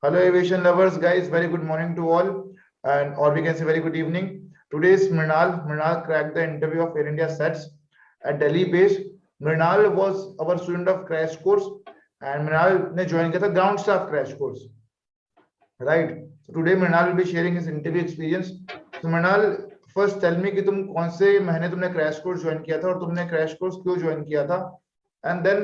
Hello, aviation lovers, guys. Very good morning to all, and or we can say very good evening. Today is Mrinal. Mrinal cracked the interview of Air India sets at Delhi based. Mrinal was our student of crash course, and Mrinal ने join किया था ground staff crash course, right? So today Mrinal will be sharing his interview experience. So Mrinal, first tell me कि तुम कौन से महीने तुमने crash course join किया था और तुमने crash course क्यों join किया था, and then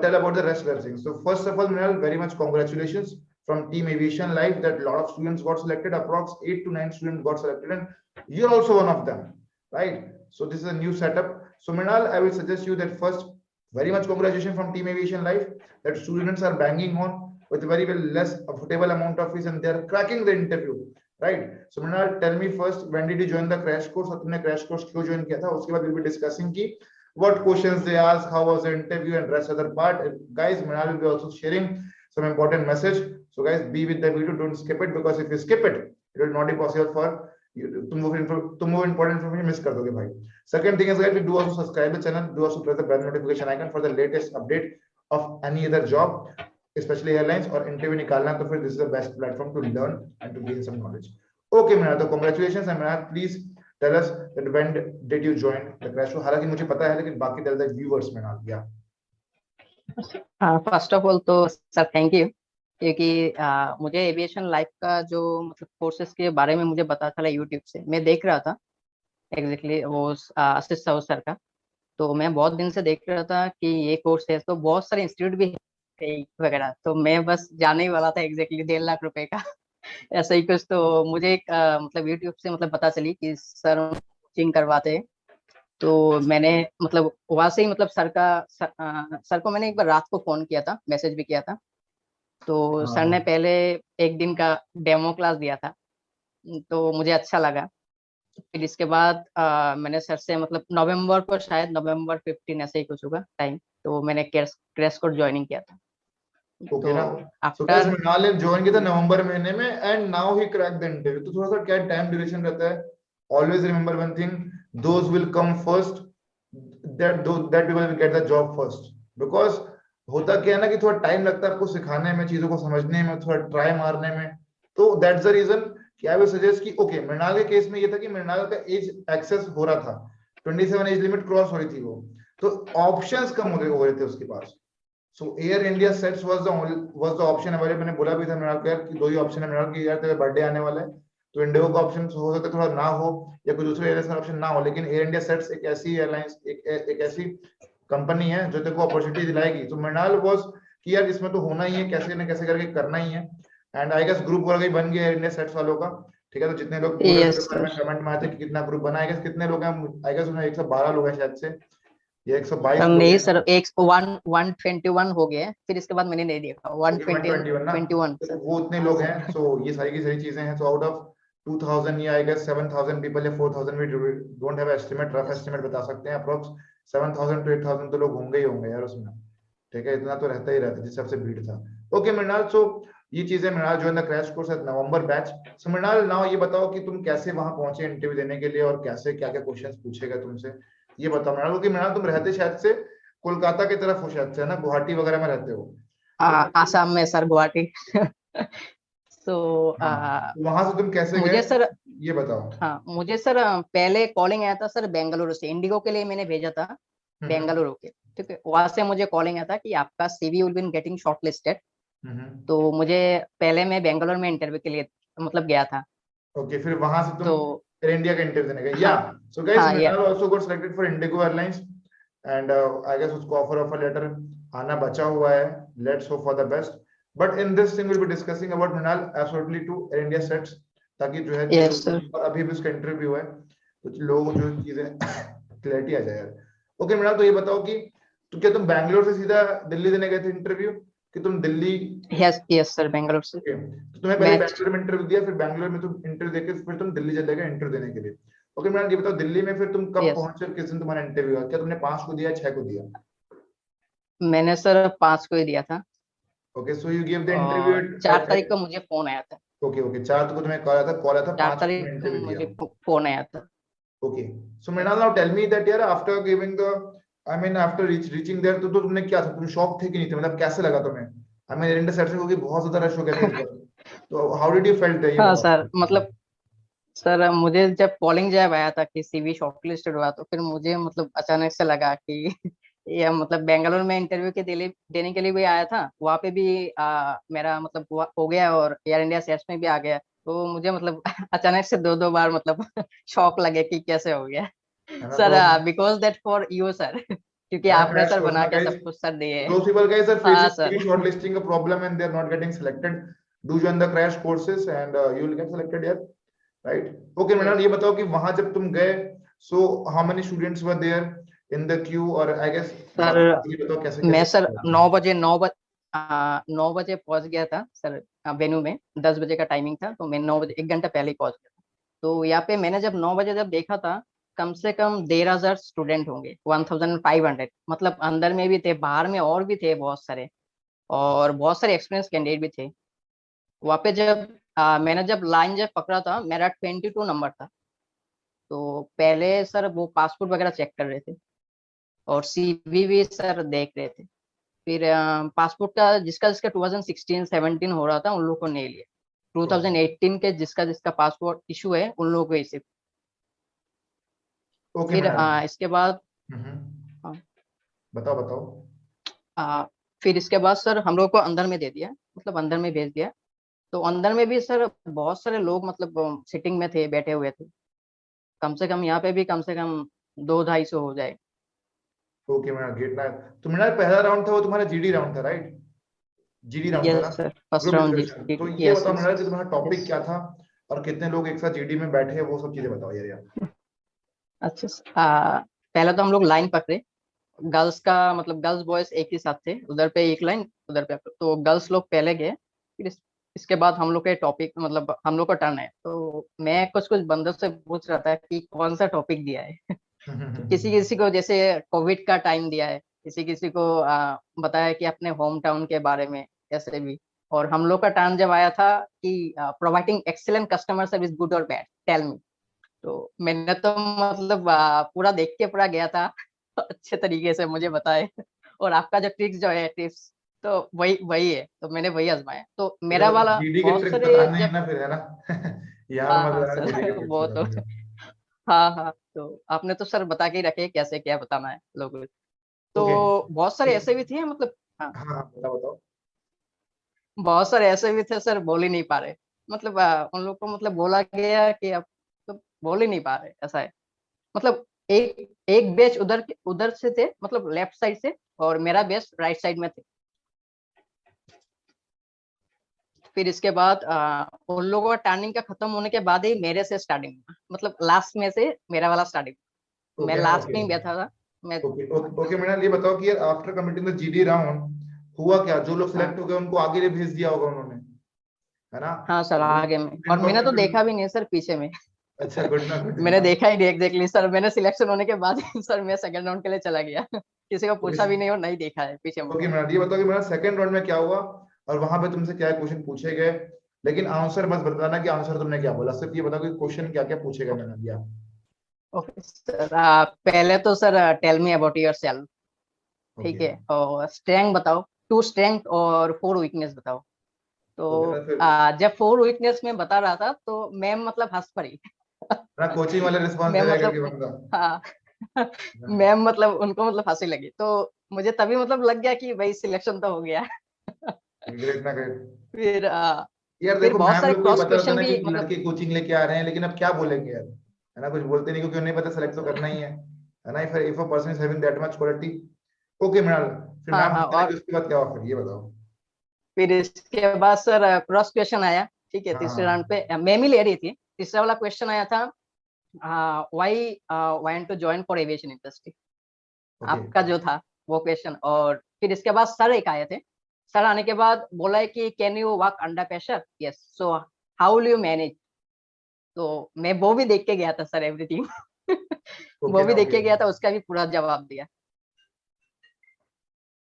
tell about the rest of the things. So first of all, Mrinal, very much congratulations from Team Aviation Life that a lot of students got selected. Approx 8 to 9 students got selected, and you're also one of them, right? So this is a new setup. So Mrinal, I will suggest you that first, very much congratulations from Team Aviation Life that students are banging on with very less affordable amount of fees and they are cracking the interview, right? So Mrinal, tell me first, when did you join the crash course? और तुमने crash course क्यों join किया था? उसके बाद we'll be discussing की what questions they ask, how was the interview, and rest other part. And guys, Mrinal will be also sharing some important message. So guys, be with the video, don't skip it, because if you skip it, it will not be possible for you. तुम वो important information miss कर दोगे भाई. Second thing is guys, do also subscribe the channel, do also press the bell notification icon for the latest update of any other job, especially airlines or interview निकालना, तो फिर this is the best platform to learn and to gain some knowledge. Okay Mrinal, so congratulations, and Mrinal, please tell us that when did you join the crash course? हालांकि मुझे पता है, लेकिन बाकी tell the viewers Mrinal. Yeah. First of all तो sir thank you, क्योंकि मुझे aviation life का जो मतलब कोर्सेज के बारे में मुझे पता चला यूट्यूब से। मैं देख रहा था एग्जैक्टली वो आशीष साहू सर का, तो मैं बहुत दिन से देख रहा था कि ये कोर्स है, तो बहुत सारे इंस्टीट्यूट भी है वगैरह, तो मैं बस जाने ही वाला था एग्जैक्टली 1.5 लाख रुपए का ऐसा ही कुछ। तो मुझे एक मतलब यूट्यूब से मतलब पता चली कि सर कोचिंग करवाते हैं, तो मैंने मतलब वहां से ही मतलब सर को मैंने एक बार रात को फोन किया था, मैसेज भी किया था। तो सर ने पहले एक दिन का डेमो क्लास दिया था, तो मुझे अच्छा लगा। फिर इसके बाद मैंने सर से मतलब नवंबर को, शायद नवंबर 15 ऐसे ही कुछ होगा टाइम, तो मैंने क्रैश कोर्स ज्वाइनिंग किया था। Okay, now, so guys, Mrinal ने join किया था नवंबर महीने में, and now he cracked the interview. तो थोड़ा सा क्या टाइम ड्यूरेशन रहता है? Always remember one thing: those will come first, that people will get the job first. Because होता क्या है ना कि थोड़ा टाइम लगता है आपको सिखाने में, चीजों को समझने में, थोड़ा ट्राई मारने में। तो that's the reason कि I will suggest कि okay, मृणाल के केस में ये था कि मृणाल का एज एक्सेस हो रहा था, 27 एज लिमिट क्रॉस हो रही थी वो, तो ऑप्शंस कम हो रहे थे उसके पास। So Air India sets was the option available. मैंने बोला भी था मृणाल को यार कि 2 ही ऑप्शन है मृणाल की, यार तेरा बर्थडे आने वाला है, तो इंडिगो का ऑप्शन हो सकता है थोड़ा ना हो या कोई दूसरे एयरलाइंस का ऑप्शन ना हो, लेकिन एयर इंडिया सेट्स एक ऐसी एयरलाइंस, एक ऐसी कंपनी है जो तेरे को अपॉर्चुनिटी दिलाएगी। तो मृणाल वाज कि यार इसमें तो होना ही है, कैसे न कैसे करके करना ही है। एंड आई गेस ग्रुप वगैरह बन गया एयर इंडिया सेट्स वालों का, ठीक है? तो जितने लोग कमेंट में आते कि कितना ग्रुप बना, आई गेस कितने लोग हैं? आई गेस उसमें 112 लोग हैं शायद से, ये 122 नहीं सर, 121 हो गए, फिर इसके बाद मैंने नहीं देखा। 121 तो वो उतने लोग हैं। सो ये सारी की सारी चीजें हैं। सो आउट ऑफ 2000 या आई गेस 7000 पीपल या 4000, we don't have estimate, rough estimate बता सकते हैं, अप्रोक्स 7000 to 8000 तो लोग होंगे ही होंगे यार उसमें, ठीक है? इतना तो रहता ही रहता, जिस सबसे भीड़ था। ओके मृणाल, सो ये चीजें मृणाल जो है ना क्रैश कोर्स है नवंबर बैच। सो मृणाल नाउ ये बताओ कि तुम कैसे वहां पहुंचे इंटरव्यू देने के लिए और कैसे क्या क्या क्वेश्चंस पूछेगा तुमसे, ये बताओ मृणाल। क्योंकि मृणाल तुम रहते शायद से कोलकाता की तरफ हो, शायद से है ना, गुवाहाटी वगैरह में रहते हो? आसाम में सर, गुवाहाटी। तो वहां से तुम कैसे मुझे गए सर, ये बताओ। हाँ मुझे सर पहले कॉलिंग आया था सर बेंगलुरु से, इंडिगो के लिए मैंने भेजा था बेंगलुरु के, ठीक है? वहां से मुझे कॉलिंग आया था कि आपका CV will been getting shortlisted. तो मुझे पहले मैं बेंगलुरु में इंटरव्यू के लिए मतलब गया था। ओके, फिर वहां से तुम एयर इंडिया का इंटरव्यू देने गए? या so guys, Mrinal also got selected for IndiGo airlines and I guess उसको ऑफर लेटर आना बचा हुआ है। Let's hope for the best, but in this thing will be discussing about Mrinal absolutely to Air India sets, ताकि जो है अभी भी उसका इंटरव्यू है तो लोगों को जो चीजें क्लैरिटी आ जाए यार। ओके मृणाल, तो ये बताओ कि तो क्या तुम बैंगलोर से सीधा दिल्ली देने गए थे इंटरव्यू कि तुम दिल्ली? यस सर, बैंगलोर से। तो तुम्हें पहले बैंगलोर में इंटरव्यू दिया, फिर बैंगलोर में तुम इंटरव्यू देके फिर तुम दिल्ली चले गए इंटरव्यू देने के लिए। ओके मृणाल, ये बताओ दिल्ली में फिर तुम कब पहुंचे, किस दिन तुम्हारा इंटरव्यू हुआ? क्या तुमने 5 को दिया, 6 को दिया? मैंने सर 5 को ही दिया था। Okay, so you give the interview 4 तारीख को मुझे फोन आया था। ओके 4 को तुम्हें कॉल आया था, 5 को इंटरव्यू दिया, मुझे फोन आया था। Okay. So Mrinal now tell me that यार after giving the I mean after reaching there, तो तुमने क्या था, तुम शॉक थे कि नहीं थे, मतलब कैसे लगा तुम्हें? I mean air India set से होगी बहुत ज्यादा रश हो गया था इस बार। तो हाउ डिड यू फेल्ट, ये हाँ बताओ। सर, मतलब सर मुझे जब कॉलिंग जब आया था कि सीवी शॉर्टलिस्टेड हुआ, तो फिर मुझे मतलब अचानक से लगा कि ये मतलब बेंगलोर में इंटरव्यू के देने के लिए भी आया था, वहाँ पे भी मेरा मतलब हो गया और एयर इंडिया सेट्स में भी आ गया। तो मुझे मतलब अचानक से दो दो बार मतलब शौक लगे कि कैसे हो गया है ना। सर, तो because that for you sir क्योंकि है ना, आपने क्रैश सर कोर्स बना ना के गाइस, सब कुछ सर दिए। those people guys are हाँ facing sir. maybe shortlisting a problem and they're not getting selected. Do join the crash courses and you will get selected here, right? Okay Mrinal, ये बताओ कि वहां जब तुम गए, so how many students were there in the queue, और I guess sir ये बताओ कैसे मैं कैसे सर 9 बजे 9 बजे पहुंच गया था सर वेन्यू में। 10 बजे का टाइमिंग था, तो मैं 9 बजे 1 घंटा पहले ही पहुंच गया था। तो यहाँ पे मैंने जब 9 बजे जब देखा था, कम से कम 13,000 स्टूडेंट होंगे, 1,500, मतलब अंदर में भी थे, बाहर में और भी थे बहुत सारे, और बहुत सारे एक्सपीरियंस कैंडिडेट भी थे। वहाँ पे जब मैंने जब लाइन जब पकड़ा था, मेरा 22 नंबर था। तो पहले सर वो पासपोर्ट वगैरह चेक कर रहे थे और सीवी भी सर देख रहे थे। फिर पासपोर्ट का जिसका जिसका 2016 17 हो रहा था, उन लोगों को नहीं लिया। 2018 के जिसका जिसका पासपोर्ट इशू है, उन लोगों को इसे। ओके फिर Mrinal। इसके बाद हम्म, अ, बताओ बताओ। अ, फिर इसके बाद सर हम लोग को अंदर में दे दिया, मतलब अंदर में भेज दिया। तो अंदर में भी सर बहुत सारे लोग मतलब सिटिंग में थे, बैठे हुए थे। कम से कम यहाँ पे भी कम से कम 200-250 हो जाए। ओके Mrinal, ग्रेट ना। तो Mrinal, पहला राउंड था वो तुम्हारा जीडी राउंड था, राइट? जीडी राउंड था ना, yes sir, first group round discussion. जी। तो ये यस बताओ यस Mrinal कि तुम्हारा टॉपिक यस। क्या था और कितने लोग एक साथ जीडी में बैठे हैं, वो सब चीजें बताओ यार। अच्छा पहले तो हम लोग लाइन पकड़े। गर्ल्स का मतलब गर्ल्स बॉयज एक ही साथ थे, उधर पे एक लाइन, उधर पे तो गर्ल्स लोग पहले गए। फिर इसके बाद हम लोग के टॉपिक मतलब हम लोग का टर्न है। तो मैं कुछ कुछ बंदों से पूछ रहा था कि कौन सा टॉपिक दिया है। तो किसी किसी को जैसे कोविड का टाइम दिया है, किसी किसी को बताया कि अपने होम टाउन के बारे में, ऐसे भी। और हम लोग का टर्न जब आया था कि providing excellent customer service, good और बैड, टेल मी। तो मैंने तो मतलब पूरा देख के पूरा गया था अच्छे तरीके से मुझे बताए। और आपका जो ट्रिक्स जो है टिप्स, तो वही वही है, तो मैंने वही आजमाया। तो मेरा वाला जीडी के बहुत ट्रिक्स सारे बताने हैं जब ना फिर, है ना। यहाँ पे हाँ मत हाँ बताना जीडी सर के ट्रिक्स वो तो बताने हैं। हाँ हाँ, तो आपने तो सर बता के ही रखे कैसे क्या बताना है लोगों को। ओके। तो बहुत सारे ऐसे भी थे मतलब। हाँ, हाँ हाँ, बताओ बताओ। बहुत सारे ऐसे भी थे सर, बोल ही नहीं पा रहे। मतलब उन लोग को मतलब बोला गया कि अब तो बोल ही नहीं पा रहे, ऐसा है। मतलब एक एक बेच उधर से थे, मतलब लेफ्ट साइड से, और मेरा बेच राइट साइड में थे। फिर इसके बाद उन लोगों का टर्निंग का खत्म होने के बाद ही मेरे से स्टार्टिंग हुआ, मतलब लास्ट में से मेरा वाला स्टार्टिंग। मैं ओके ना, लास्ट ओके में ही बैठा था। मैं ओके ओके ओके मैंने ये बताओ कि यार after committing the GD round हुआ क्या, जो लोग हाँ सिलेक्ट हो गए उनको आगे ले भेज दिया होगा उन्होंने, है ना? हाँ सर, आगे में, और इनको मैंने अपने तो देखा भी नहीं सर पीछे में। अच्छा, गुड ना, गुड है मैंने ना। देखा ही नहीं एग्जैक्टली सर, मैंने सिलेक्शन होने के बाद ही सर मैं सेकंड राउंड के लिए चला गया। किसी को पूछा भी नहीं और नहीं देखा है पीछे मुड़ ओके के। मैंने ये बताओ कि मेरा सेकंड राउंड में क्या हुआ और वहां पे तुमसे क्या क्वेश्चन पूछे गए, लेकिन आंसर मत बताना कि आंसर तुमने क्या बोला, सिर्फ ये बताओ कि क्वेश्चन क्या क्या पूछे गए मैंने दिया। ओके सर, पहले तो sir tell me about yourself, okay ठीक है, और स्ट्रेंथ बताओ, 2 स्ट्रेंथ और 4 वीकनेस बताओ। ओके तो ना फिर जब 4 वीकनेस में बता रहा था, तो मैम मतलब हंस पड़ी। ना, कोचिंग वाले रिस्पॉन्स दे मैम रहे हैं करके मतलब बंदा। हाँ हाँ, मैम मतलब उनको मतलब हंसी लगी, तो मुझे तभी मतलब लग गया कि भाई सिलेक्शन तो हो गया। ग्रेट ना, ग्रेट। फिर यार फिर देखो, बहुत मैम सारे लोग को ही क्रॉस पता होता है क्वेश्चन ना कि भी मतलब। लड़के कोचिंग लेके आ रहे हैं, लेकिन अब क्या बोलेंगे यार, है ना, कुछ बोलते नहीं क्योंकि उन्हें पता सेलेक्ट तो करना ही है ना। If a person is having that much quality. Okay Mrinal, फिर हाँ मैम हाँ, हंसने लगी, और उसके बाद क्या हुआ फिर ये बताओ। फिर इसके बाद सर क्रॉस क्वेश्चन आया, ठीक है, हाँ तीसरे राउंड हाँ, पे मैम ही ले रही थी। तीसरा वाला क्वेश्चन आया था, why want to join for aviation industry, okay आपका जो था वो क्वेश्चन। और फिर इसके बाद सर एक आए थे। सर आने के बाद बोला है कि can you work under pressure, yes, so how will you manage. तो मैं वो भी देख के गया था सर, एवरीथिंग। ओके वो ना, भी देख ओके के गया था, उसका भी पूरा जवाब दिया।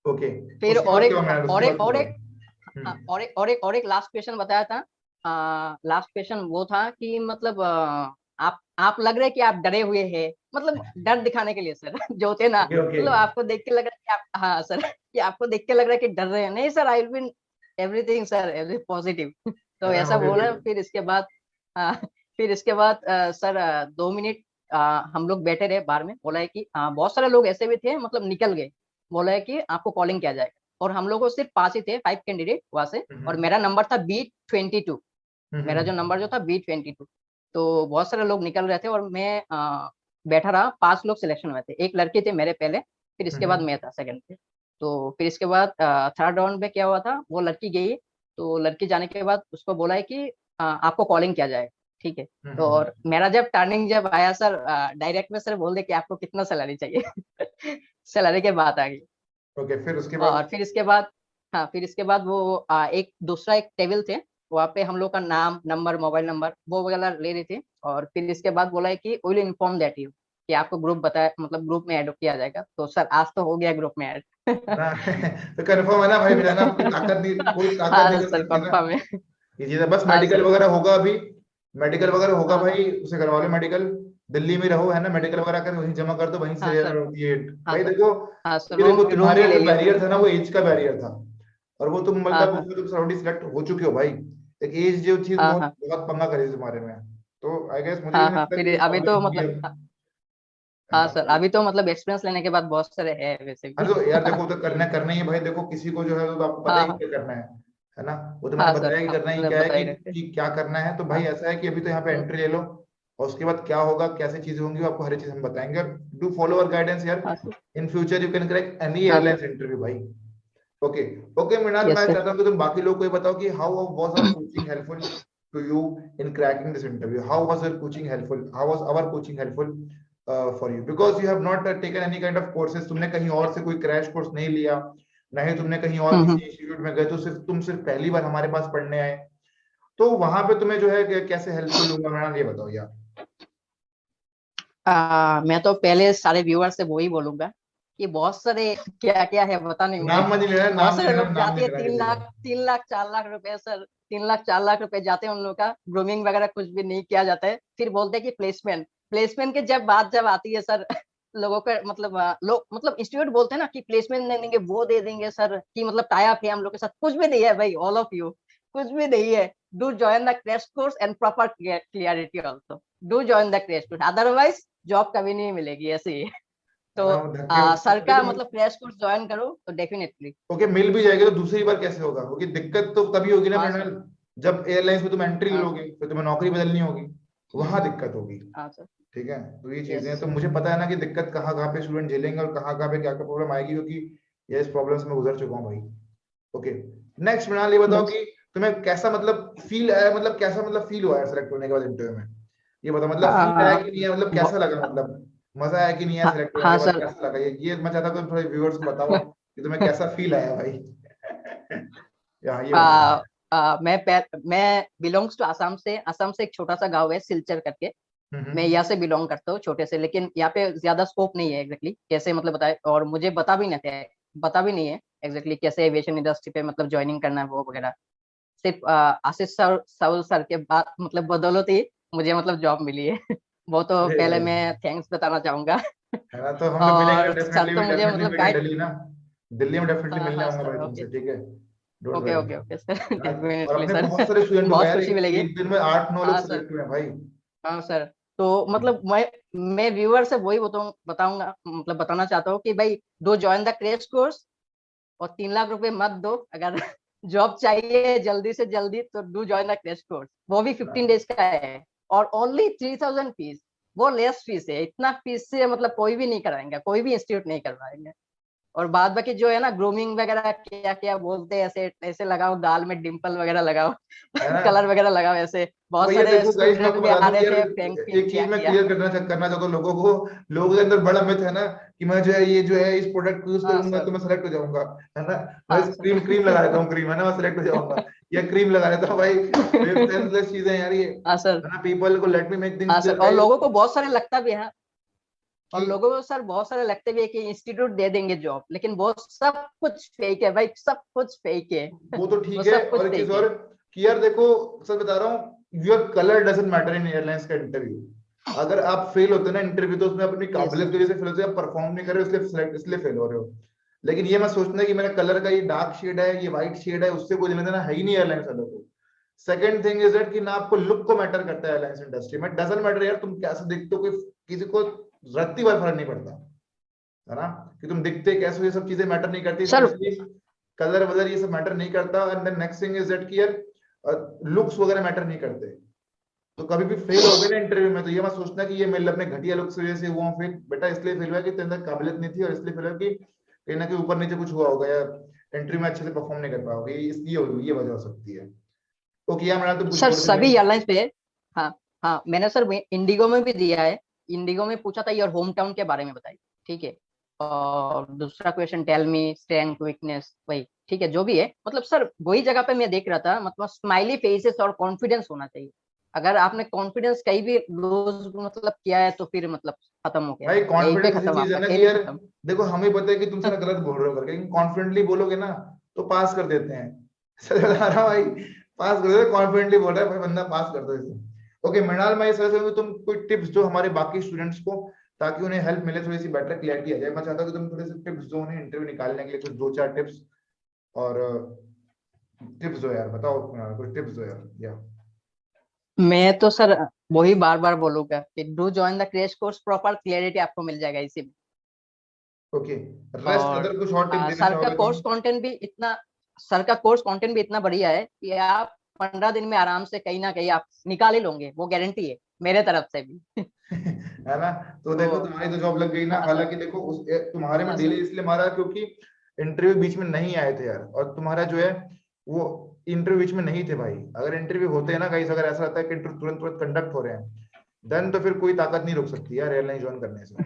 ओके। फिर उसके और बाद क्या एक हुआ मृणाल, और उसके बाद एक क्या और हुआ? एक हाँ, और एक लास्ट क्वेश्चन बताया था। लास्ट क्वेश्चन वो था कि मतलब आप लग रहे कि आप डरे हुए हैं, मतलब डर दिखाने के लिए सर। जो थे ना, ओके ओके मतलब आपको देख के लग रहा है कि आप, हाँ सर, कि आपको देख के लग रहा है कि डर रहे हैं। नहीं sir, I will be everything sir, every positive. तो है ना, ऐसा हो गया बोला। फिर। फिर इसके बाद फिर इसके बाद सर 2 मिनट हम लोग बैठे रहे बाहर में। बोला है कि बहुत सारे लोग ऐसे भी थे, मतलब निकल गए। बोला है कि आपको कॉलिंग किया जाएगा। और हम लोग को सिर्फ 5 ही थे, 5 कैंडिडेट वहां से। और हम्म मेरा नंबर था B22। मेरा जो हम्म नंबर जो था B22। तो बहुत सारे लोग निकल रहे थे और मैं बैठा रहा। 5 लोग सिलेक्शन हुए थे, एक लड़की थी मेरे पहले, फिर इसके बाद हम्म मैं था सेकंड पे। तो फिर इसके बाद थर्ड राउंड में क्या हुआ था, वो लड़की गई। तो लड़की जाने के बाद उसको बोला है कि आपको कॉलिंग किया जाएगा, ठीक है। तो हम्म। और मेरा जब टर्निंग जब आया सर, डायरेक्ट में सर बोल दे कि आपको कितना सैलरी चाहिए। सैलरी के बात आ गई। ओके, फिर उसके बाद? और फिर इसके बाद, हाँ फिर इसके बाद वो एक दूसरा एक टेबल थे, वहाँ पे हम लोग का नाम, नंबर, मोबाइल नंबर वो वगैरह ले रही थी। और फिर इसके बाद बोला है कि विल इन्फॉर्म दैट यू, कि आपको ग्रुप बताया, मतलब ग्रुप में ऐड किया जाएगा। तो सर आज तो हो गया ग्रुप में ऐड। ना तो कंफर्म है ना भाई, मेरा ना कोई ताकत नहीं हाँ कर सर सकती ना कंफर्म है। ये चीज है। बस हाँ मेडिकल सर। वगैरह होगा अभी, मेडिकल वगैरह होगा हाँ हाँ भाई, उसे करवा लो मेडिकल। दिल्ली में रहो, है ना, मेडिकल वगैरह कर वहीं जमा कर दो, वहीं से हाँ लेना सर। होती है। हाँ भाई सर। देखो, हाँ सर, ये रूम देखो रूम तुम्हारे भी यहाँ ले जो लिया बैरियर सर। था ना, वो एज का बैरियर था। और वो तुम हाँ मतलब हाँ उसमें तुम ऑलरेडी सिलेक्ट हो चुके हो भाई। एक एज जो चीज हाँ बहुत हाँ बहुत पंगा करी तुम्हारे में। तो आई गेस मुझे भी हाँ नहीं हाँ। लगता कि फिर कोई अभी तो प्रॉब्लम होगी मतलब, अब, है हाँ ना। सर अभी तो मतलब एक्सपीरियंस लेने के बाद बहुत सारे है वैसे अरे भी। तो यार देखो, तो करना ही है भाई। देखो किसी को जो है तो आपको पता हाँ ही हाँ क्या करना है ना। वो तो मैंने हाँ सर, बताया कि करना ही आपने क्या है बता ही रहे थे। कि क्या करना है। तो भाई हाँ। ऐसा है कि अभी तो यहाँ पे हम्म, एंट्री ले लो, और उसके बाद क्या होगा, कैसे चीजें होंगी, वो आपको हर एक चीज हम बताएंगे। डू फॉलो अवर गाइडेंस यार। हाँ sir. In future you can crack any हाँ एयरलाइंस सर। इंटरव्यू भाई। ओके। ओके मृणाल, यस मैं सर। चाहता हूँ कि तुम बाकी लोग को ये बताओ कि how was our coaching helpful to you in cracking this interview. How was your coaching helpful, how was our coaching helpful for you, because you have not taken any kind of courses. तुमने कहीं और से कोई crash course नहीं लिया, ना ही तुमने कहीं और हम्म। किसी इंस्टीट्यूट में गए, तो सिर्फ पहली बार हमारे पास पढ़ने आए। तो वहां पे तुम्हें जो है कैसे हेल्पफुल होगा मृणाल, ये बताओ यार। मैं तो पहले सारे व्यूअर से वही बोलूंगा कि बहुत सारे क्या क्या है पता नहीं मुझे। नाम मत नहीं लेना, बहुत नाम नहीं सारे लेना, लोग नाम जाते नहीं हैं, लेना तीन किसी का। लाख 3 लाख 4 लाख रुपए सर। 3 लाख 4 लाख रुपए जाते हैं उन लोगों का, ग्रूमिंग वगैरह कुछ भी नहीं किया जाता है। फिर बोलते हैं कि प्लेसमेंट, प्लेसमेंट के जब बात जब आती है सर, लोगों का मतलब लोग मतलब इंस्टीट्यूट बोलते हैं ना कि प्लेसमेंट नहीं देंगे, वो दे देंगे सर, कि मतलब टाई अप है हम लोग के साथ। कुछ भी नहीं है भाई, ऑल ऑफ यू, कुछ भी नहीं है। Do join the crash course and proper clarity also. Do join the crash course, otherwise job कभी नहीं मिलेगी, ऐसे ही है। है तो ना, वो धक्के सर का देखो। मतलब क्रैश कोर्स ज्वाइन करो तो डेफिनेटली। ओके, मिल भी जाएगा तो दूसरी बार कैसे होगा, क्योंकि दिक्कत तो तभी होगी ना हाँ मृणाल, सर। जब एयरलाइंस में तुम एंट्री हाँ लोगे, सर। फिर तुम्हें नौकरी बदलनी होगी, वहां दिक्कत होगी। हाँ सर। ठीक है, तो ये चीजें यस। हैं। तो मुझे पता है ना कि दिक्कत कहाँ कहाँ पे स्टूडेंट झेलेंगे और कहाँ कहाँ पे क्या क्या प्रॉब्लम आएगी, क्योंकि ये इस प्रॉब्लम से मैं गुजर चुका हूँ भाई। ओके। नेक्स्ट मृणाल, ये बताओ बस कि तुम्हें कैसा मतलब फील आया, मतलब कैसा मतलब फील हुआ है सेलेक्ट होने के बाद इंटरव्यू में। ये बताओ, मतलब फील आया कि नहीं आया, मतलब कैसा लगा, मतलब मजा आया कि नहीं आया हाँ सेलेक्ट होने के हाँ बाद, सर। कैसा लगा, ये मैं चाहता हूँ कि थोड़े व्यूअर्स को बताओ कि तुम्हें कैसा फील आया भाई। यहाँ ये बताओ। मैं बिलोंग्स टू आसाम से। आसाम से एक छोटा सा गांव है सिलचर करके। मैं हम्म यहाँ से बिलोंग करता हूँ, छोटे से। लेकिन यहाँ पे ज्यादा स्कोप नहीं है एग्जैक्टली कैसे मतलब बताए, और मुझे बता भी नहीं है एग्जैक्टली कैसे एविएशन इंडस्ट्री पे मतलब ज्वाइनिंग करना है वो वगैरह। सिर्फ आशीष सर, साउल सर के बाद मतलब बदौलत ही मुझे मतलब जॉब मिली है। वो तो अरे पहले भाई, मैं थैंक्स बताना चाहूंगा। है ना, तो हम जब मिलेंगे और सर डेफिनेटली तो मुझे डेफिनेटली मतलब मीट एट गाइड। दिल्ली ना। दिल्ली में डेफिनेटली हाँ मिलने हाँ आऊंगा भाई सर। ओके तुमसे, ठीक है। Don't okay worry. Okay okay sir. और डेफिनेटली अपने सर। बहुत सारे स्टूडेंट हो गए बहुत यार, खुशी मिलेगी। एक दिन में 8-9 लोग हाँ सर। सिलेक्ट हुए हैं भाई। हाँ सर। तो मतलब मैं व्यूअर से वही बताऊंगा, मतलब बताना चाहता हूँ कि भाई do join the crash course. और 3 लाख रुपए मत दो अगर जॉब चाहिए जल्दी से जल्दी, तो do join the crash course. वो भी 15 डेज का है। और ओनली 3000 फीस। वो लेस फीस है, इतना फीस से मतलब कोई भी नहीं कराएंगे, कोई भी इंस्टीट्यूट नहीं करवाएंगे। और बाद बाकी जो है ना, ग्रूमिंग वगैरह क्या क्या बोलते हैं, ऐसे ऐसे लगाओ गाल में डिंपल वगैरह लगाओ। है ना। कलर वगैरह लगाओ ऐसे। तो बहुत भैया सारे देखो गाइस, मैं स्टूडेंट आपको भी बता आ दूं रहे कि यार, थे, फ्रैंक फिर एक क्या चीज मैं किया। क्लियर करना चाहता हूँ लोगों को। लोगों के अंदर बड़ा मिथ है ना कि मैं जो है ये जो है इस प्रोडक्ट को यूज हाँ करूंगा तो सर। मैं सेलेक्ट हो जाऊंगा, है ना। मैं हाँ क्रीम सर। क्रीम लगा लेता हूँ, क्रीम, है ना, मैं सेलेक्ट हो जाऊंगा। या क्रीम लगा लेता हूँ भाई, सेंसलेस चीजें हैं यार ये, हाँ सर। है ना। पीपल को, लेट मी मेक थिंग्स हाँ सर, क्लियर और गाइस, लोगों को बहुत सारे लगता भी है। कि और लोगों को सर बहुत सारे लगते भी है कि इंस्टीट्यूट दे देंगे जॉब, लेकिन वो सब कुछ फेक है भाई, सब कुछ फेक है। वो तो वो ठीक है। सब कुछ और एक चीज फेक और, है। कि यार देखो, सर बता रहा हूँ, your colour doesn't matter in airlines का इंटरव्यू। अगर आप फेल होते हैं ना इंटरव्यू, तो उसमें अपनी यस काबिलियत सर। की वजह से फेल होते हैं, आप परफॉर्म नहीं कर रहे हो इसलिए इसलिए फेल हो रहे हो। लेकिन ये मैं सोचना है कि मेरा कलर का ये डार्क शेड है, ये व्हाइट शेड है, उससे कोई लेना देना है ही नहीं एयरलाइंस वालों को। सेकंड थिंग इज दैट कि ना आपको लुक को मैटर करता है एयरलाइंस इंडस्ट्री में, डजंट मैटर यार तुम कैसे दिखते हो, कोई किसी को रत्ती भर फर्क नहीं पड़ता है ना, कि तुम दिखते कैसे हो, ये सब चीजें मैटर नहीं करती, सर स्पेशली कलर वलर ये सब मैटर नहीं करता। And then next thing is that कि यार लुक्स वगैरह मैटर नहीं करते। तो कभी भी फेल हो गए ना इंटरव्यू में तो ये मत सोचना कि ये मेरे अपने घटिया लुक्स की वजह से हुआ फेल, बेटा इसलिए फेल हुआ कि तेरे अंदर काबिलियत नहीं थी, और इसलिए फेल हुआ कि कहीं ना कहीं ऊपर नीचे कुछ हुआ होगा, या इंटरव्यू में अच्छे से परफॉर्म नहीं कर पाओगे, ये वजह हो सकती है। ओके यार मैंने, तुम कुछ सर बोल रहे सभी थे? एयरलाइंस पे, हाँ हाँ, मैंने सर इंडिगो में भी दिया है। इंडिगो में पूछा था योर होम टाउन के बारे में बताइए, ठीक है। और दूसरा question tell me strength weakness, वही ठीक है जो भी है। मतलब सर वही जगह पे मैं देख रहा था, मतलब स्माइली फेसेस और कॉन्फिडेंस होना चाहिए। अगर आपने कॉन्फिडेंस कहीं भी लूज मतलब किया है तो फिर मतलब खत्म हो गया, भाई यहीं पे कॉन्फिडेंस ऐसी खत्म, चीज है आपका ना खेल कि ही यार खत्म। देखो हमें पता है कि तुम सारा गलत बोल रहे हो करके, लेकिन कॉन्फिडेंटली बोलोगे ना तो पास कर देते हैं। सर बता रहा हूँ भाई, पास कर देते, कॉन्फिडेंटली बोल रहा है भाई बंदा, पास कर दो इसे। ओके मृणाल, मैं सर से तुम कोई टिप्स दो हमारे बाकी स्टूडेंट्स को, ताकि उन्हें हेल्प मिले, थोड़ी सी बेटर क्लियरिटी आ जाए। मैं चाहता हूँ कि तुम थोड़े से टिप्स दो उन्हें इंटरव्यू निकालने के लिए, कुछ दो चार टिप्स, और टिप्स दो यार, बताओ कुछ टिप्स दो यार या। मैं तो सर वही बार बार बोलूंगा कि do join the crash course, proper clarity आपको मिल जाएगा इसी में। ओके, रेस्ट और अदर कुछ और टिप देना सर का चाहोगे तुम? कोर्स कंटेंट भी इतना, सर का कोर्स कंटेंट भी इतना बढ़िया है कि आप 15 दिन में आराम से कहीं ना कहीं आप निकाल ही लोगे, वो गारंटी है मेरे तरफ से भी। है ना? तो देखो तो तुम्हारी तो जॉब लग गई ना, हाँ सर। हालांकि देखो तुम्हारे में हाँ डिले सर। इसलिए मारा क्योंकि इंटरव्यू बीच में नहीं आए थे यार, और तुम्हारा जो है वो इंटरव्यू बीच में नहीं थे भाई। अगर इंटरव्यू होते हैं ना कहीं, अगर ऐसा रहता है कि इंटरव्यू तुरंत तुरंत कंडक्ट हो रहे हैं, देन तो फिर कोई ताकत नहीं रोक सकती यार एयरलाइन ज्वाइन करने से।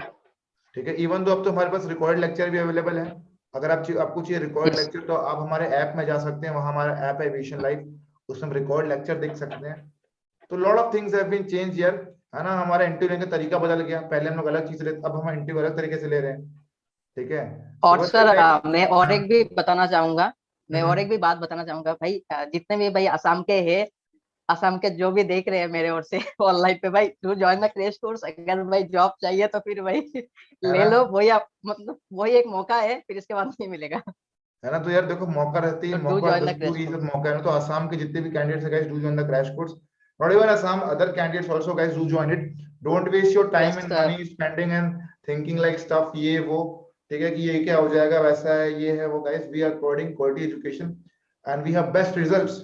ठीक है, इवन तो अब तो हमारे पास रिकॉर्ड लेक्चर भी अवेलेबल है। अगर आपको चाहिए रिकॉर्ड यस। लेक्चर तो आप हमारे ऐप में जा सकते हैं, वहां हमारा ऐप है एविएशन लाइव, उसमें रिकॉर्ड लेक्चर देख सकते हैं। तो lot of things have been change यार, है ना? हमारा इंटरव्यू लेने का तरीका बदल गया, पहले हम लोग अलग चीज लेते, अब हम इंटरव्यू अलग तरीके से ले रहे हैं। ठीक है, और बिकॉज सर मैं और हाँ। एक भी बताना चाहूंगा, मैं और एक हम्म। भी बात बताना चाहूंगा भाई, जितने भी भाई असम के हैं, असम के जो भी देख रहे हैं मेरे ओर से ऑनलाइन पे, भाई to join the crash course. अगर भाई जॉब चाहिए तो फिर भाई है ले ना? लो, वही आप मतलब वही एक मौका है, फिर इसके बाद नहीं मिलेगा। है ना? तो यार देखो मौका रहते ही तो डू मौका, ज्वाइन द दस्तूर क्रैश ये सब कोर्स। मौका है ना। तो असम के जितने भी कैंडिडेट्स है guys, do join the crash course. Not even Assam, other candidates also guys, do join it. Don't waste your time yes and sir. Money spending and thinking like stuff ये वो। ठीक है, कि ये क्या हो जाएगा, वैसा है, ये है वो। Guys we are providing quality education and we have best results.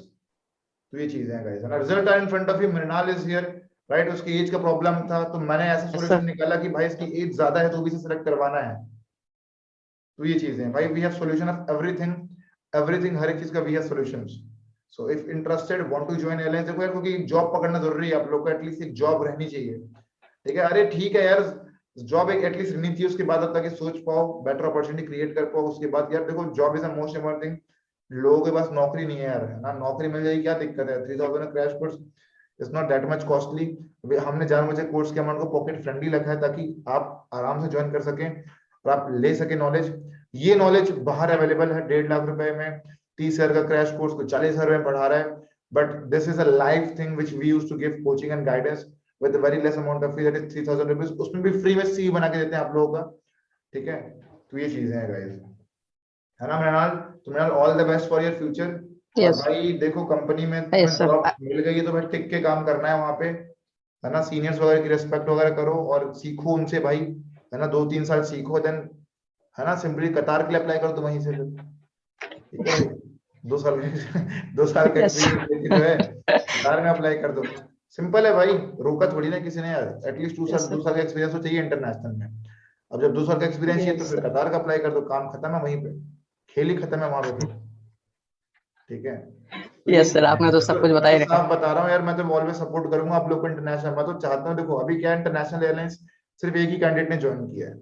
तो ये चीजें हैं गाइस, है ना? Result are in front of you, Mrinal is here, right? उसकी एज का प्रॉब्लम था, तो मैंने ऐसा यस सॉल्यूशन सर। निकाला कि भाई इसकी एज ज्यादा है तो भी इसे सिलेक्ट करवाना है। तो ये चीजें हैं भाई, we have solution of everything, everything, हर एक चीज का we have solutions. So if interested want to join airlines, देखो यार क्योंकि जॉब पकड़ना जरूरी है, आप लोग को एटलीस्ट एक जॉब रहनी चाहिए। ठीक है, अरे ठीक है यार, जॉब एक एटलीस्ट रहनी चाहिए, उसके बाद आप ताकि सोच पाओ, बेटर अपॉर्चुनिटी क्रिएट कर पाओ। उसके बाद यार देखो job is the most important thing. लोगों के पास नौकरी नहीं है यार, है ना? नौकरी मिल जाएगी, क्या दिक्कत है? 3000 crash course is not that much costly. हमने जानबूझ कोर्स के अमाउंट को पॉकेट फ्रेंडली रखा है, ताकि आप आराम से ज्वाइन कर सकें और आप ले सके नॉलेज। ये नॉलेज बाहर अवेलेबल है 1.5 लाख रुपए में, 30,000 का क्रैश कोर्स को 40,000 में पढ़ा रहा है। But this is a life thing which we use to give coaching and guidance with very less amount of fee, that is 3,000 rupees. उसमें भी फ्री में सी बना के देते हैं आप लोगों का। ठीक है, तो ये चीजें हैं गाइस, है ना मृणाल? तो Mrinal, all the best for your future. और यस। भाई देखो कंपनी में तुम्हें यस सर। जॉब मिल गई है तो भाई टिक के काम करना है वहां पे, है ना? सीनियर्स वगैरह की रिस्पेक्ट वगैरह करो और सीखो उनसे भाई, है ना? 2-3 साल सीखो, देन है ना सिंपली कतार के लिए अप्लाई करो तो वहीं से फिर। ठीक है भाई, 2 साल 2 साल का यस। एक्सपीरियंस लेके जो है कतार में अप्लाई कर दो। सिंपल है भाई, रोका थोड़ी ना किसी ने यार, एटलीस्ट 2 साल, यस सर। 2 साल का एक्सपीरियंस तो चाहिए इंटरनेशनल में। अब जब 2 साल का एक्सपीरियंस चाहिए तो यस फिर सर। कतार का अप्लाई कर दो, काम खत्म है वहीं पे, खेल ही खत्म है वहां पे फिर। ठीक है, तो ये यस सर, चीजें हैं। आपने तो सब कुछ मैं बता तो ही रखा। साफ बता रहा हूँ यार, मैं तो ऑलवेज सपोर्ट करूंगा आप लोग को इंटरनेशनल। मैं तो चाहता हूँ, देखो अभी क्या है, इंटरनेशनल एयरलाइंस सिर्फ एक ही कैंडिडेट ने ज्वाइन किया है।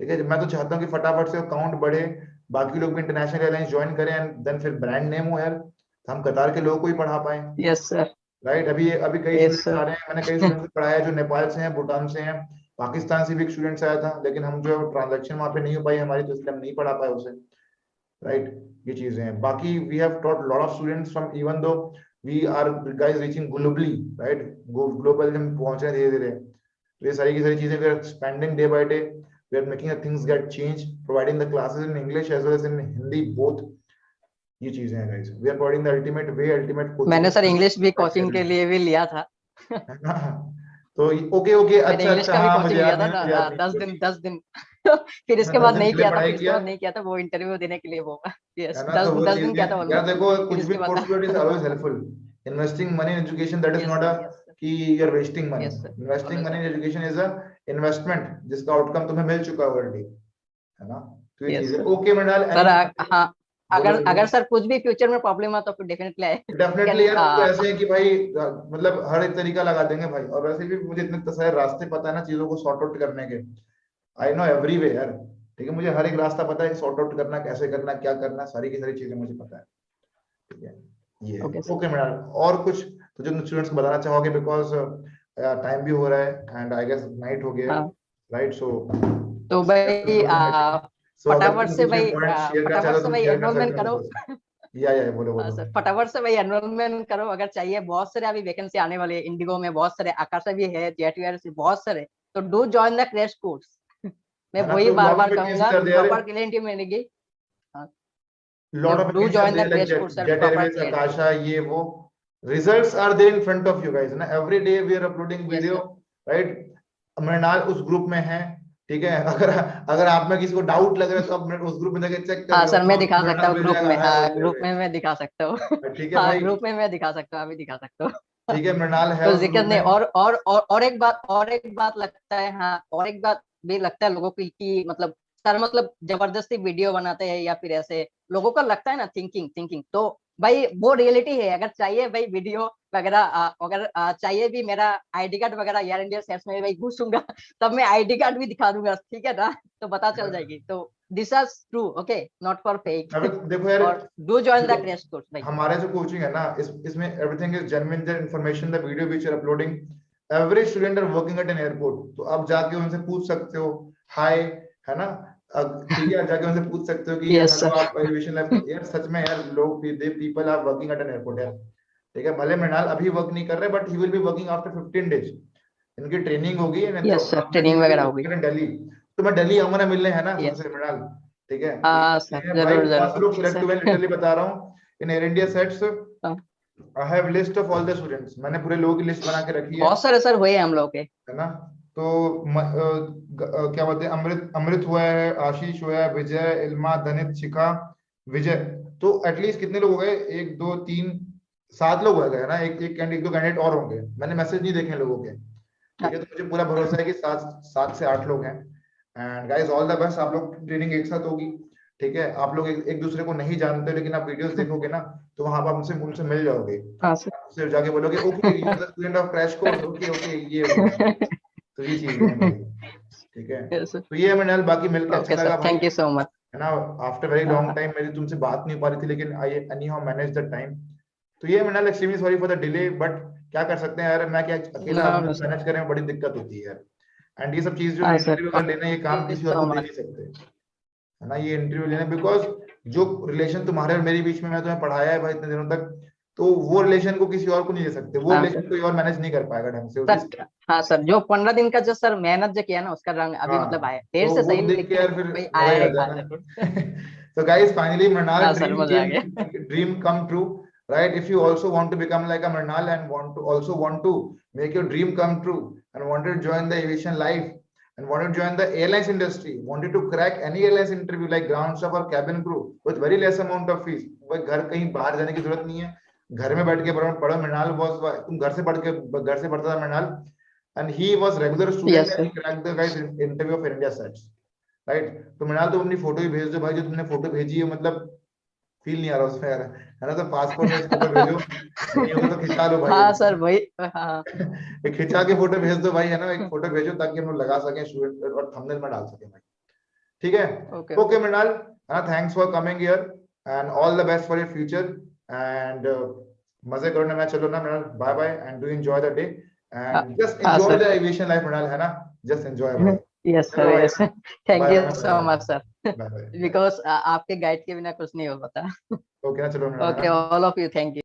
ठीक है, मैं तो चाहता हूँ कि फटाफट से काउंट बढ़े, बाकी लोग भी इंटरनेशनल एयरलाइंस ज्वाइन करें, एंड देन फिर ब्रांड नेम हो यार, तो हम कतार के लोगों को ही पढ़ा पाए। Yes sir. राइट, अभी अभी कई यस स्टूडेंट्स आ सर। रहे हैं, मैंने कई स्टूडेंट्स को पढ़ाया है जो नेपाल से हैं, भूटान से हैं, पाकिस्तान से भी एक स्टूडेंट्स आया था, लेकिन हम जो है ट्रांजेक्शन वहां पे नहीं हो पाई हमारी, तो इसलिए हम नहीं पढ़ा पाए उसे। राइट, ये चीजें हैं। बाकी we have taught lot of students from, even though we are guys reaching globally, right? Global हम पहुंच रहे हैं धीरे धीरे। तो ये सारी की सारी चीजें we are expanding day by day, we are making things get change, providing the classes in English as well as in Hindi both. ये चीजें हैं guys, we are providing the ultimate way, ultimate coaching. मैंने sir English भी coaching के लिए भी लिया था। तो ओके ओके, मैंने अच्छा इंग्लिश अच्छा, का भी हाँ कोचिंग मुझे लिया याद था नहीं, ना, मुझे याद नहीं। 10 दिन फिर हाँ, इसके 10 बाद दिन नहीं पहले किया था, पढ़ाई फिर इसके किया बाद नहीं किया था, वो इंटरव्यू देने के लिए वो है यस ना, 10 तो वो 10 दिन किया था चीजें यार, ऑलमोस्ट। देखो फिर कुछ भी इसके बाद course is always helpful. Investing money in education, that is yes not a sir, yes sir, कि you are wasting money. Yes sir, investing always money in help. Education is a investment, जिसका outcome तुम्हें मिल चुका है already, है ना। तो ये यस चीज है। Sir. Okay Mrinal, sir any, हाँ, बोलो अगर बोलो। अगर सर कुछ भी फ्यूचर में प्रॉब्लम है तो फिर डेफिनेटली आई डेफिनेटली कैन यार, हम तो ऐसे हैं कि भाई मतलब हर एक तरीका लगा देंगे भाई, और वैसे भी मुझे इतने सारे रास्ते पता है ना चीजों को सॉर्ट आउट करने के। आई नो एवरी वे यार, ठीक है, मुझे हर एक रास्ता पता है, सॉर्ट आउट करना कैसे करना, क्या करना, सारी की सारी चीजें मुझे पता है, ठीक है। ये ओके सर। ओके मृणाल, और कुछ तो जो स्टूडेंट्स को बताना चाहोगे, बिकॉज टाइम भी हो रहा है एंड आई गेस नाइट हो गया है, हाँ राइट, सो तो भाई सो अगर तुम कुछ भी पॉइंट शेयर करना फटाफट चाहते हो से तुम भाई शेयर कर एनरोलमेंट सकते करो। हो। या बोलो हाँ बोलो। सर, फटाफट से भाई एनरोलमेंट करो, अगर चाहिए, बहुत सारे अभी वैकेंसी आने वाले हैं, इंडिगो में बहुत सारे, आकाशा भी है, जेटीआर से बहुत सारे, तो do join the crash course. मैं है ना, वही तो बार लॉट ऑफ बार कहूंगा, vacancies are there, proper guarantee मिलेगी। हाँ, lot of do vacancies are join the there, crash like course sir, jet proper airways, clarity. Akasa, ये वो results are there in front of you guys ना, every day we are uploading yes video, sir. Right. Mrinal उस group में है, ठीक है, अगर अगर आप में किसी को डाउट लग रहा है तो आप उस ग्रुप में जाके चेक कर हाँ लो, सर, मैं दिखा सकता मृणाल हूँ ग्रुप भेजेगा में, है हाँ उस ग्रुप पे, में मैं दिखा सकता हूँ। ठीक है हाँ भाई, ग्रुप में मैं दिखा सकता हूँ, अभी दिखा सकता हूँ। ठीक है, मृणाल है कोई उस दिक्कत ग्रुप नहीं। में। और एक बात लगता है, हाँ और एक बात भी लगता है लोगों को कि मतलब सर मतलब जबरदस्ती वीडियो बनाते हैं या फिर ऐसे, लोगों को लगता है ना थिंकिंग थिंकिंग, तो भाई वो रियलिटी है। अगर चाहिए भाई वीडियो वगैरह, अगर चाहिए भी मेरा आईडी कार्ड वगैरह एयर इंडिया सेल्स में भाई घुसूंगा तब मैं आईडी कार्ड भी दिखा दूंगा, ठीक है ना, तो पता चल जाएगी। तो this is true, okay, not for अबे फेक। देखो यार, और डू जॉइन देखो द क्रैश कोर्स भाई। हमारे जो कोचिंग है ना, इसमें everything is genuine, the information, the video which are uploading, every student are working at an airport, तो आप जाके उनसे पूछ सकते हो, हाय, है ना, ठीक है, जाके उनसे पूछ सकते हो कि यस हेलो सर। आप एविएशन लाइफ, यार सच में यार, लोग the people are working at an airport यार, ठीक है, भले मृणाल अभी वर्क नहीं कर रहे, but he will be working after 15 days, इनकी ट्रेनिंग होगी, नहीं तो yes sir, after he training will वगैरह होगी। Be in Delhi. तो मैं दिल्ली आऊंगा ना मिलने, है ना यस, तुमसे मृणाल, ठीक है, तो हाँ सर, ये भाई जरूर 5 जरूर, लोग ओके सिलेक्ट हुए, सर। लिटरली बता रहा हूँ, in air India sets I have list of all the students, मैंने पूरे लोगों की लिस्ट बना के रखी है बहुत सारे सर हुए हैं हम लोग के। है ना। तो क्या बोलते हैं, अमृत अमृत हुआ है, आशीष हुआ है, विजय, इल्मा, धनित, शिखा, विजय, तो एटलीस्ट कितने लोग हो गए, 1 2 3 7 लोग हो गए ना, एक दो कैंडिडेट और होंगे, मैंने मैसेज नहीं देखे लोगों के, ठीक है, तो मुझे पूरा भरोसा है कि 7 से 8 लोग हैं। And guys all the best, आप लोग ट्रेनिंग एक साथ होगी, ठीक है, आप लोग एक दूसरे को नहीं जानते, लेकिन आप वीडियोस देखोगे ना, तो वहां पर आप उनसे उनसे मिल जाओगे, हाँ सर। उससे जाके बोलोगे okay you are the student of crash course, okay okay, ये वो, तो ये चीजें हैं भाई, ठीक है, यस सर। तो ये है मृणाल, बाकी मिलके अच्छा ओके सर, लगा भाई, थैंक यू सो मच। है ना, आफ्टर वेरी लॉन्ग हाँ टाइम मेरी तुमसे बात नहीं हो पा रही थी, लेकिन I anyhow manage the time, तो ये Mrinal, extremely sorry for the delay, but क्या कर सकते हैं यार, मैं क्या अकेला नो नो आदमी सर। मैनेज करने में बड़ी दिक्कत होती है यार, एंड ये सब चीज जो हाँ सर, इंटरव्यू अगर लेना, ये काम थैंक यू किसी और सो को दे मच। नहीं सकते, है ना, ये इंटरव्यू लेना, बिकॉज जो रिलेशन तुम्हारे और मेरे बीच में मैं तुम्हें पढ़ाया है भाई इतने दिनों तक, तो वो रिलेशन को किसी और को नहीं दे सकते, वो हाँ रिलेशन सर, कोई और मैनेज नहीं कर पाएगा ढंग से सर हाँ सर, जो 15 दिन का जो सर मेहनत जो किया ना, उसका रंग अभी मतलब हाँ, आया, देर तो से वो सही देख के लेकिन यार फिर भाई मजा आया ही आ है, हाँ जाना। जरूर। So guys, finally Mrinal हाँ सर, dream मजा आ came, गया। dream come true, right? If you also want to become like a Mrinal and want to make your dream come true and wanted to join the aviation life and wanted to join the airlines industry, wanted to crack any airlines interview like ground staff or cabin crew with very less amount of fees, भाई घर कहीं बाहर जाने की जरूरत नहीं है, घर में बैठ के पढ़ो, मृणाल was, तुम घर से पढ़ता था Mrinal, and he was regular student yes and he sir. cracked the guys interview of Air India sets, right. तो मृणाल तुम अपनी फोटो ही भेज दो भाई, जो तुमने फोटो भेजी है, मतलब फील नहीं आ रहा उसमें यार, है ना, तो पासपोर्ट साइज फोटो भेजो, नहीं होगा तो खिंचा लो भाई हाँ एक, सर वही, हाँ। एक खिंचा के फोटो भेज दो भाई, है ना, एक फोटो भेजो ताकि हम लोग लगा सकें स्टूडेंट और थंबनेल में डाल सकें भाई, ठीक है। Okay okay okay. मृणाल, हाँ, thanks for coming here and all the best for your future and मजे करो ना, मैं चलो ना Mrinal, bye bye and do enjoy the day हाँ एंड जस्ट हाँ enjoy sir. The aviation life Mrinal, है ना, जस्ट एंजॉय भाई, यस चलो सर, भाई, yes sir, thank bye you bye so much sir. Bye bye, because आपके गाइड के बिना कुछ नहीं हो पाता। ओके ना, चलो मृणाल, है ओके, ना। All of you, thank you.